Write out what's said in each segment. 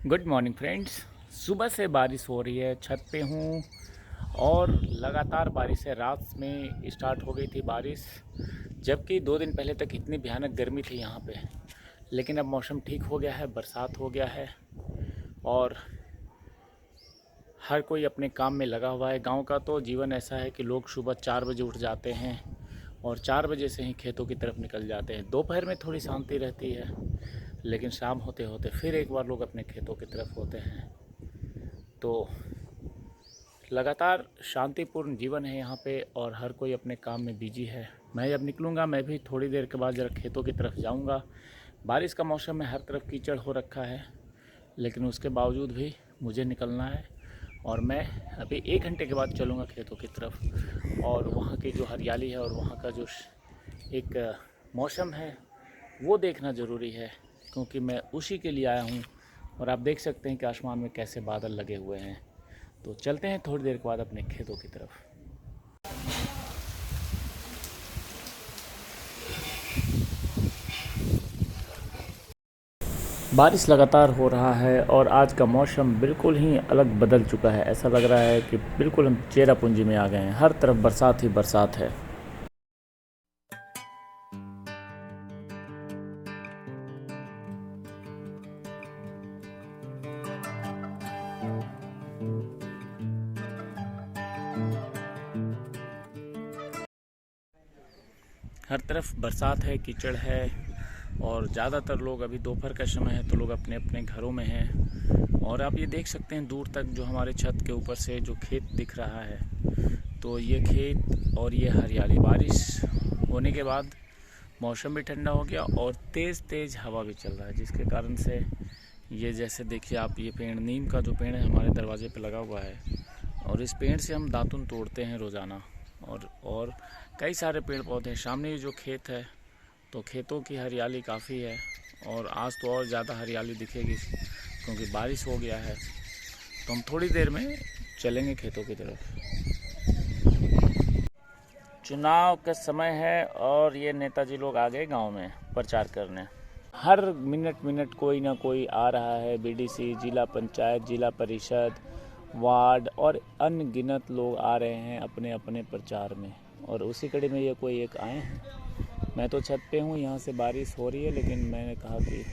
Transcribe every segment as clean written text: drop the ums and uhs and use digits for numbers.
Good morning friends. सुबह से बारिश हो रही है, छत पे हूँ और लगातार बारिश है। रात में स्टार्ट हो गई थी बारिश, जबकि 2 दिन पहले तक इतनी भयानक गर्मी थी यहाँ पे। लेकिन अब मौसम ठीक हो गया है, बरसात हो गया है और हर कोई अपने काम में लगा हुआ है। गांव का तो जीवन ऐसा है कि लोग सुबह 4 बजे उठ जाते हैं और 4 बजे से ही खेतों की तरफ निकल जाते हैं। दोपहर में थोड़ी शांति रहती है, लेकिन शाम होते होते फिर एक बार लोग अपने खेतों की तरफ होते हैं। तो लगातार शांतिपूर्ण जीवन है यहाँ पे और हर कोई अपने काम में बिजी है। मैं जब निकलूँगा मैं भी थोड़ी देर के बाद ज़रा खेतों की तरफ जाऊँगा। बारिश का मौसम है, हर तरफ कीचड़ हो रखा है, लेकिन उसके बावजूद भी मुझे निकलना है और मैं अभी 1 घंटे के बाद चलूँगा खेतों की तरफ। और वहाँ की जो हरियाली है और वहाँ का जो एक मौसम है वो देखना ज़रूरी है, क्योंकि मैं उसी के लिए आया हूँ। और आप देख सकते हैं कि आसमान में कैसे बादल लगे हुए हैं। तो चलते हैं थोड़ी देर के बाद अपने खेतों की तरफ। बारिश लगातार हो रहा है और आज का मौसम बिल्कुल ही अलग बदल चुका है। ऐसा लग रहा है कि बिल्कुल हम चेरापूंजी में आ गए हैं। हर तरफ बरसात ही बरसात है। हर तरफ बरसात है, कीचड़ है और ज़्यादातर लोग, अभी दोपहर का समय है तो लोग अपने अपने घरों में हैं। और आप ये देख सकते हैं दूर तक जो हमारे छत के ऊपर से जो खेत दिख रहा है, तो ये खेत और ये हरियाली। बारिश होने के बाद मौसम भी ठंडा हो गया और तेज़ तेज़ हवा भी चल रहा है, जिसके कारण से ये जैसे देखिए आप, ये पेड़, नीम का जो पेड़ है हमारे दरवाजे पे लगा हुआ है और इस पेड़ से हम दातुन तोड़ते हैं रोज़ाना। और कई सारे पेड़ पौधे हैं। सामने जो खेत है तो खेतों की हरियाली काफ़ी है और आज तो और ज़्यादा हरियाली दिखेगी क्योंकि बारिश हो गया है। तो हम थोड़ी देर में चलेंगे खेतों की तरफ। चुनाव का समय है और ये नेताजी लोग आ गए गाँव में प्रचार करने। हर मिनट मिनट कोई ना कोई आ रहा है। बीडीसी, जिला पंचायत, जिला परिषद, वार्ड और अनगिनत लोग आ रहे हैं अपने अपने प्रचार में। और उसी कड़ी में ये कोई एक आए हैं। मैं तो छत पे हूँ, यहाँ से बारिश हो रही है, लेकिन मैंने कहा कि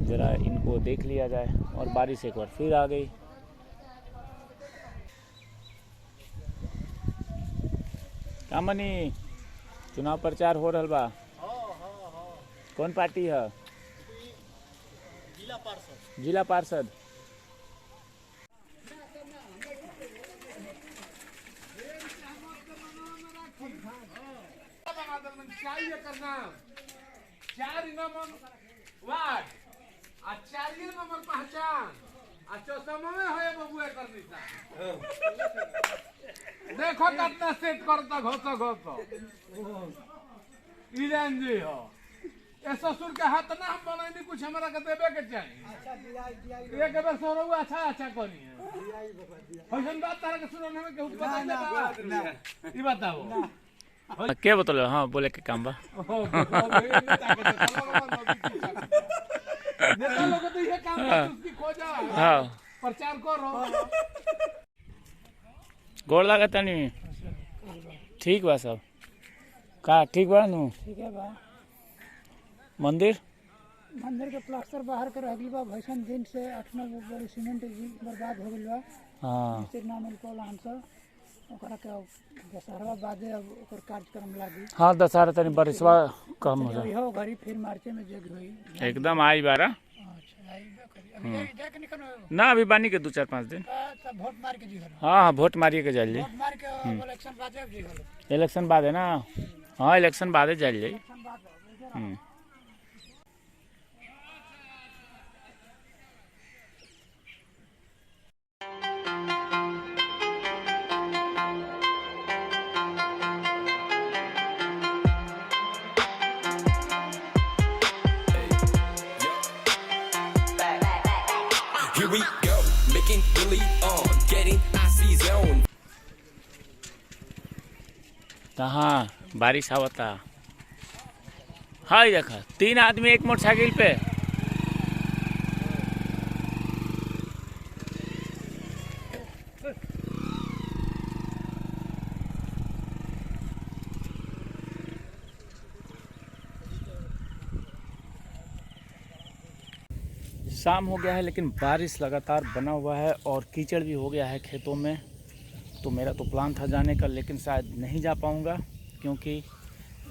ज़रा इनको देख लिया जाए। और बारिश एक बार फिर आ गई। कामनी, चुनाव प्रचार हो रहा बा। कौन पार्टी है? जिला पार्षद। करना 4 नंबर वार्ड आ 4 नंबर पहचान आ 4 में है बबुए करनी सा देखो कितना सेट करता घोसो घोसो ईरान जी हो। ए ससुर के हाथ ना हम बनाई, कुछ हमरा के देबे के चाहिए। एक बार सोरो अच्छा अच्छा करी है होसन बात तारा के सुनने में केहू पता नहीं। ई बताओ क्या बतलो? हाँ, बोले के काम बा। हाँ, प्रचार करो। गोड़ लागत नहीं? ठीक बा सब का? ठीक बा नु? ठीक है बा। मंदिर के प्लास्टर बाहर के रह गइल बा। भैसन दिन से 8-9 बड़ी सीमेंट बर्बाद हो गइल बा। हाँ, मिस्त्री ना मिल पाला हमसे। ओकरा के दशहरा बादे अब ओकर कार्यक्रम लागी। हाँ, दशहरा तनी बरिसवा कम हो रहा। हो घरी फिर मार्चे में जग होई। एकदम आई बारा। अच्छा आई बा करी। अभी जाके निकल ना, अभी बानी के 2-4-5 दिन। सब वोट मार के जीवन। हाँ हाँ, वोट मारिए के जाइए। वोट मार के इलेक्शन बाद जब जीवन। इलेक्शन बाद है ना? हाँ, इलेक्शन बाद जाइए। इलेक्शन बाद Here we go, making Billy on, getting icy zone. कहाँ बारिश आवता? हाय देखा, 3 आदमी एक मोटरसाइकिल पे। शाम हो गया है लेकिन बारिश लगातार बना हुआ है और कीचड़ भी हो गया है खेतों में। तो मेरा तो प्लान था जाने का, लेकिन शायद नहीं जा पाऊँगा क्योंकि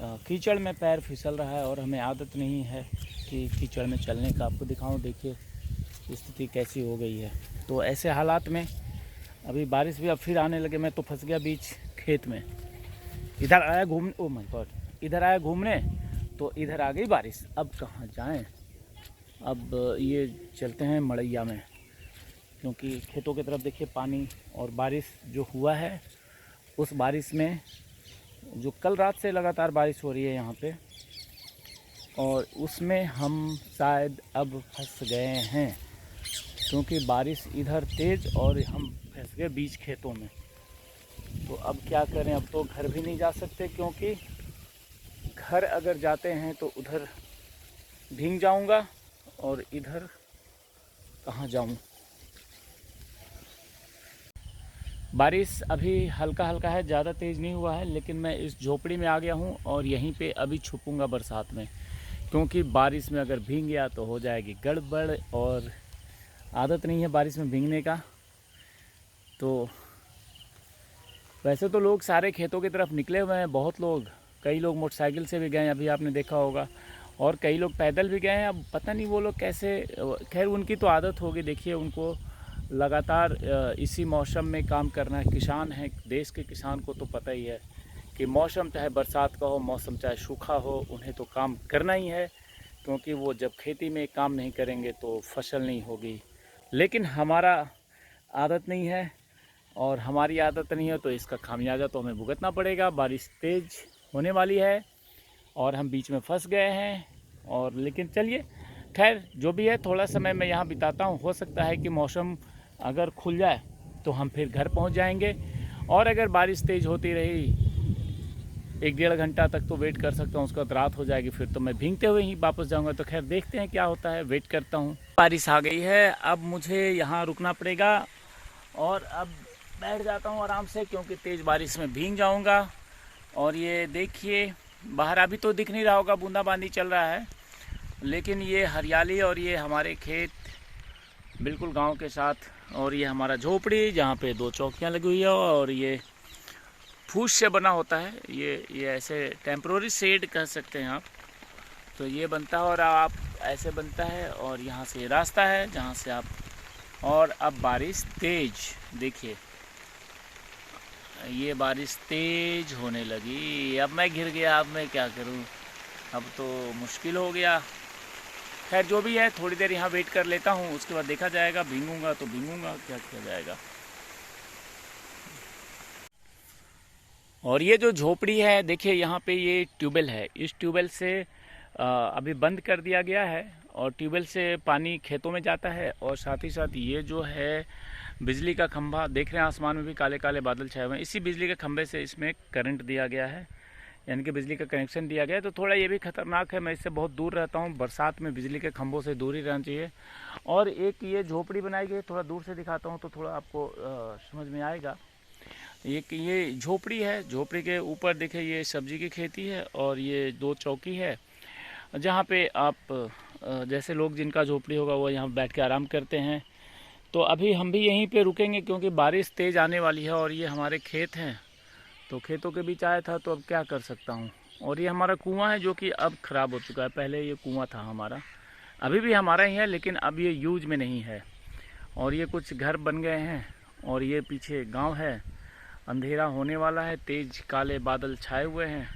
कीचड़ में पैर फिसल रहा है और हमें आदत नहीं है कि कीचड़ में चलने का। आपको दिखाऊं, देखिए स्थिति कैसी हो गई है। तो ऐसे हालात में अभी बारिश भी अब फिर आने लगे। मैं तो फंस गया बीच खेत में। इधर आया घूमने, ओ माय गॉड, इधर आया घूमने तो इधर आ गई बारिश। अब कहाँ जाएं? अब ये चलते हैं मड़ैया में, क्योंकि खेतों की तरफ देखिए पानी और बारिश जो हुआ है उस बारिश में, जो कल रात से लगातार बारिश हो रही है यहाँ पे, और उसमें हम शायद अब फंस गए हैं क्योंकि बारिश इधर तेज़ और हम फंस गए बीच खेतों में। तो अब क्या करें? अब तो घर भी नहीं जा सकते क्योंकि घर अगर जाते हैं तो उधर भीग जाऊंगा और इधर कहाँ जाऊं? बारिश अभी हल्का हल्का है, ज़्यादा तेज़ नहीं हुआ है, लेकिन मैं इस झोपड़ी में आ गया हूँ और यहीं पे अभी छुपूंगा बरसात में, क्योंकि बारिश में अगर भीग गया तो हो जाएगी गड़बड़ और आदत नहीं है बारिश में भीगने का। तो वैसे तो लोग सारे खेतों की तरफ निकले हुए हैं, बहुत लोग, कई लोग मोटरसाइकिल से भी गए हैं, अभी आपने देखा होगा, और कई लोग पैदल भी गए हैं। अब पता नहीं वो लोग कैसे, खैर उनकी तो आदत होगी। देखिए उनको लगातार इसी मौसम में काम करना है। किसान है, देश के किसान को तो पता ही है कि मौसम चाहे बरसात का हो, मौसम चाहे सूखा हो, उन्हें तो काम करना ही है, क्योंकि वो जब खेती में काम नहीं करेंगे तो फसल नहीं होगी। लेकिन हमारा आदत नहीं है और हमारी आदत नहीं है तो इसका खामियाजा तो हमें भुगतना पड़ेगा। बारिश तेज़ होने वाली है और हम बीच में फंस गए हैं। और लेकिन चलिए, खैर जो भी है, थोड़ा समय मैं यहाँ बिताता हूँ। हो सकता है कि मौसम अगर खुल जाए तो हम फिर घर पहुँच जाएंगे, और अगर बारिश तेज़ होती रही 1-1.5 घंटा तक तो वेट कर सकता हूँ, उसके बाद रात हो जाएगी, फिर तो मैं भीगते हुए ही वापस जाऊँगा। तो खैर देखते हैं क्या होता है, वेट करता हूँ। बारिश आ गई है, अब मुझे यहाँ रुकना पड़ेगा और अब बैठ जाता हूँ आराम से, क्योंकि तेज़ बारिश में भीग जाऊँगा। और ये देखिए बाहर अभी तो दिख नहीं रहा होगा, बूंदाबांदी चल रहा है, लेकिन ये हरियाली और ये हमारे खेत बिल्कुल गांव के साथ, और ये हमारा झोपड़ी जहाँ पे 2 चौकियाँ लगी हुई है, और ये फूस से बना होता है। ये ऐसे टेम्प्रोरी शेड कह सकते हैं आप। तो ये बनता है और आप ऐसे बनता है, और यहाँ से रास्ता है जहाँ से आप, और अब बारिश तेज़, देखिए ये बारिश तेज़ होने लगी। अब मैं घिर गया, अब मैं क्या करूं? अब तो मुश्किल हो गया। खैर जो भी है, थोड़ी देर यहाँ वेट कर लेता हूँ, उसके बाद देखा जाएगा। भीगूंगा तो भीगूंगा, क्या किया जाएगा। और ये जो झोपड़ी है, देखिए यहाँ पे ये ट्यूबवेल है। इस ट्यूबवेल से अभी बंद कर दिया गया है, और ट्यूबवेल से पानी खेतों में जाता है। और साथ ही साथ ये जो है बिजली का खंभा, देख रहे हैं आसमान में भी काले काले बादल छाए हुए हैं। इसी बिजली के खंभे से इसमें करंट दिया गया है, यानी कि बिजली का कनेक्शन दिया गया है। तो थोड़ा ये भी खतरनाक है, मैं इससे बहुत दूर रहता हूँ। बरसात में बिजली के खंभों से दूर ही रहना चाहिए। और एक ये झोपड़ी बनाई गई, थोड़ा दूर से दिखाता हूँ तो थोड़ा आपको समझ में आएगा। एक ये झोपड़ी है, झोपड़ी के ऊपर देखिए ये सब्जी की खेती है, और ये 2 चौकी है जहाँ पे आप जैसे लोग जिनका झोपड़ी होगा वो यहाँ बैठ के आराम करते हैं। तो अभी हम भी यहीं पे रुकेंगे क्योंकि बारिश तेज़ आने वाली है, और ये हमारे खेत हैं, तो खेतों के बीच आया था तो अब क्या कर सकता हूँ। और ये हमारा कुआं है जो कि अब ख़राब हो चुका है। पहले ये कुआं था हमारा, अभी भी हमारा ही है, लेकिन अब ये यूज में नहीं है। और ये कुछ घर बन गए हैं, और ये पीछे गाँव है। अंधेरा होने वाला है, तेज़ काले बादल छाए हुए हैं,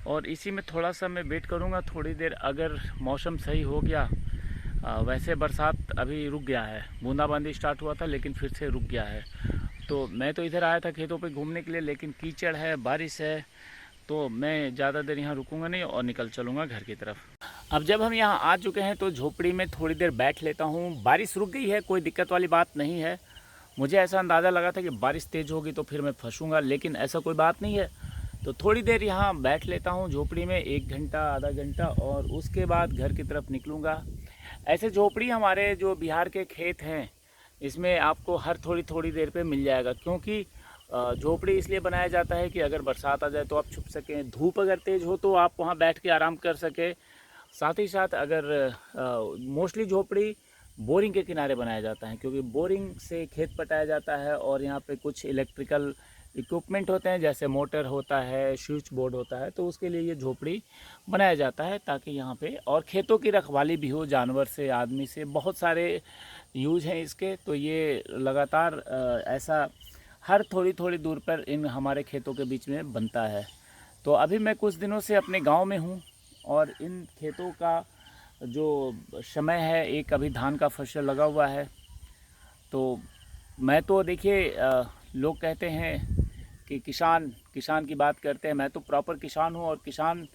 और इसी में थोड़ा सा मैं वेट करूँगा थोड़ी देर। अगर मौसम सही हो गया, वैसे बरसात अभी रुक गया है, बूंदाबांदी स्टार्ट हुआ था लेकिन फिर से रुक गया है। तो मैं तो इधर आया था खेतों पे घूमने के लिए, लेकिन कीचड़ है, बारिश है, तो मैं ज़्यादा देर यहाँ रुकूंगा नहीं और निकल चलूँगा घर की तरफ। अब जब हम यहाँ आ चुके हैं तो झोपड़ी में थोड़ी देर बैठ लेता हूँ। बारिश रुक गई है, कोई दिक्कत वाली बात नहीं है। मुझे ऐसा अंदाज़ा लगा था कि बारिश तेज़ होगी तो फिर मैं फंसूँगा, लेकिन ऐसा कोई बात नहीं है। तो थोड़ी देर यहाँ बैठ लेता हूँ झोपड़ी में, 1 घंटा आधा घंटा, और उसके बाद घर की तरफ निकलूँगा। ऐसे झोपड़ी हमारे जो बिहार के खेत हैं, इसमें आपको हर थोड़ी देर पे मिल जाएगा, क्योंकि झोपड़ी इसलिए बनाया जाता है कि अगर बरसात आ जाए तो आप छुप सकें, धूप अगर तेज़ हो तो आप वहाँ बैठ के आराम कर सकें। साथ ही साथ अगर मोस्टली झोपड़ी बोरिंग के किनारे बनाया जाता है, क्योंकि बोरिंग से खेत पटाया जाता है और यहाँ पे कुछ इलेक्ट्रिकल इक्विपमेंट होते हैं, जैसे मोटर होता है, स्विच बोर्ड होता है, तो उसके लिए ये झोपड़ी बनाया जाता है ताकि यहाँ पे और खेतों की रखवाली भी हो, जानवर से, आदमी से, बहुत सारे यूज हैं इसके। तो ये लगातार ऐसा हर थोड़ी थोड़ी दूर पर इन हमारे खेतों के बीच में बनता है। तो अभी मैं कुछ दिनों से अपने गांव में हूँ और इन खेतों का जो समय है, एक अभी धान का फसल लगा हुआ है। तो मैं तो देखिए लोग कहते हैं कि किसान की बात करते हैं, मैं तो प्रॉपर किसान हूँ और किसान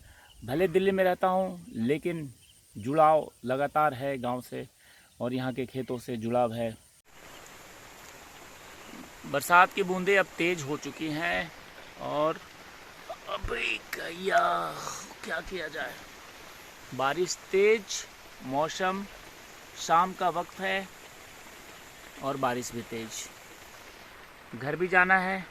भले दिल्ली में रहता हूँ लेकिन जुड़ाव लगातार है गांव से और यहाँ के खेतों से जुड़ाव है। बरसात की बूंदें अब तेज हो चुकी हैं और अभी क्या किया जाए, बारिश तेज, मौसम शाम का वक्त है और बारिश भी तेज। घर भी जाना है,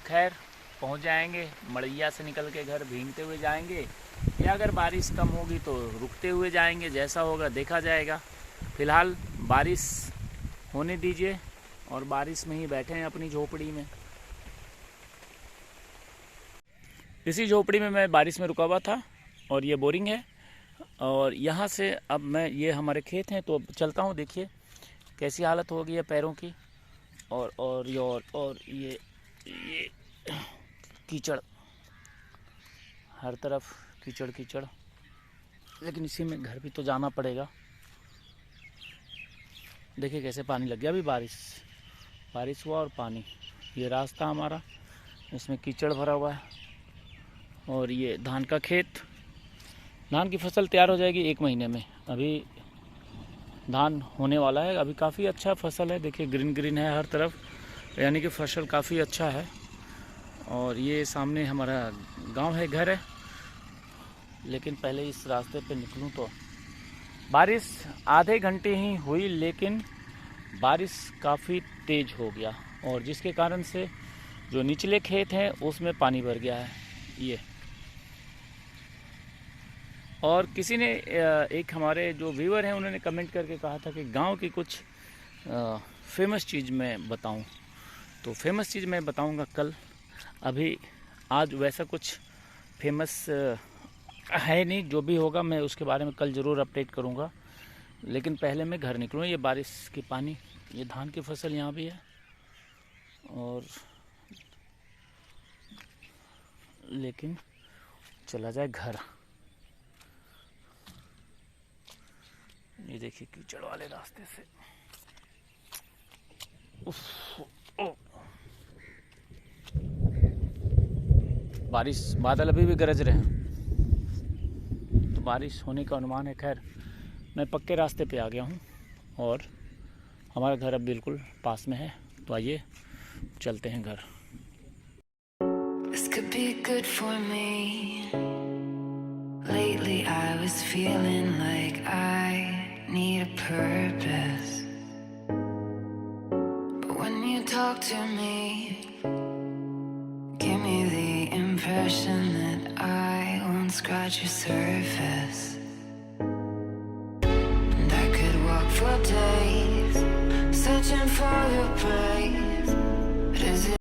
खैर पहुंच जाएंगे। मड़ैया से निकल के घर भीगते हुए जाएंगे या अगर बारिश कम होगी तो रुकते हुए जाएंगे, जैसा होगा देखा जाएगा। फिलहाल बारिश होने दीजिए और बारिश में ही बैठे हैं अपनी झोपड़ी में। इसी झोपड़ी में मैं बारिश में रुका हुआ था और ये बोरिंग है और यहाँ से अब मैं, ये हमारे खेत हैं, तो अब चलता हूँ। देखिए कैसी हालत हो गई है पैरों की और ये कीचड़, हर तरफ कीचड़, लेकिन इसी में घर भी तो जाना पड़ेगा। देखिए कैसे पानी लग गया, अभी बारिश हुआ और पानी, ये रास्ता हमारा, इसमें कीचड़ भरा हुआ है। और ये धान का खेत, धान की फसल तैयार हो जाएगी 1 महीने में। अभी धान होने वाला है, अभी काफ़ी अच्छा फसल है, देखिए ग्रीन है हर तरफ, यानी कि फसल काफ़ी अच्छा है। और ये सामने हमारा गांव है, घर है। लेकिन पहले इस रास्ते पे निकलूं तो बारिश आधे घंटे ही हुई, लेकिन बारिश काफ़ी तेज हो गया और जिसके कारण से जो निचले खेत हैं उसमें पानी भर गया है ये। और किसी ने, एक हमारे जो व्यूअर हैं, उन्होंने कमेंट करके कहा था कि गांव की कुछ फेमस चीज़ मैं बताऊं, तो फेमस चीज़ मैं बताऊंगा कल। अभी आज वैसा कुछ फेमस है नहीं, जो भी होगा मैं उसके बारे में कल ज़रूर अपडेट करूंगा। लेकिन पहले मैं घर निकलूँ। ये बारिश की पानी, ये धान की फसल यहाँ भी है और लेकिन चला जाए घर। ये देखिए कीचड़ वाले रास्ते से, बारिश, बादल अभी भी गरज रहे हैं, तो बारिश होने का अनुमान है। खैर मैं पक्के रास्ते पे आ गया हूँ और हमारा घर अब बिल्कुल पास में है, तो आइए चलते हैं घर। This could be good for me. Lately I was feeling like I need a purpose. But when you talk to me, give me the impression that I won't scratch your surface. And I could walk for days, searching for your praise. But is it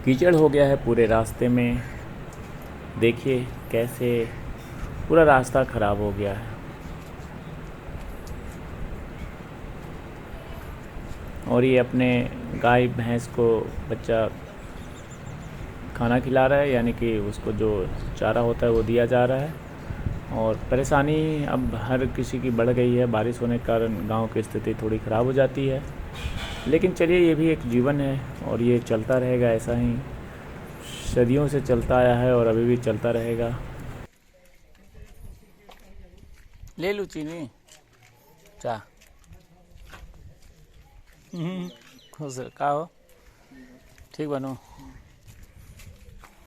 कीचड़ हो गया है पूरे रास्ते में, देखिए कैसे पूरा रास्ता ख़राब हो गया है। और ये अपने गाय भैंस को बच्चा खाना खिला रहा है, यानी कि उसको जो चारा होता है वो दिया जा रहा है। और परेशानी अब हर किसी की बढ़ गई है, बारिश होने के कारण गांव की स्थिति थोड़ी ख़राब हो जाती है। लेकिन चलिए, ये भी एक जीवन है और ये चलता रहेगा, ऐसा ही सदियों से चलता आया है और अभी भी चलता रहेगा। ले लूँ चीनी चा खुश का हो, ठीक बनो।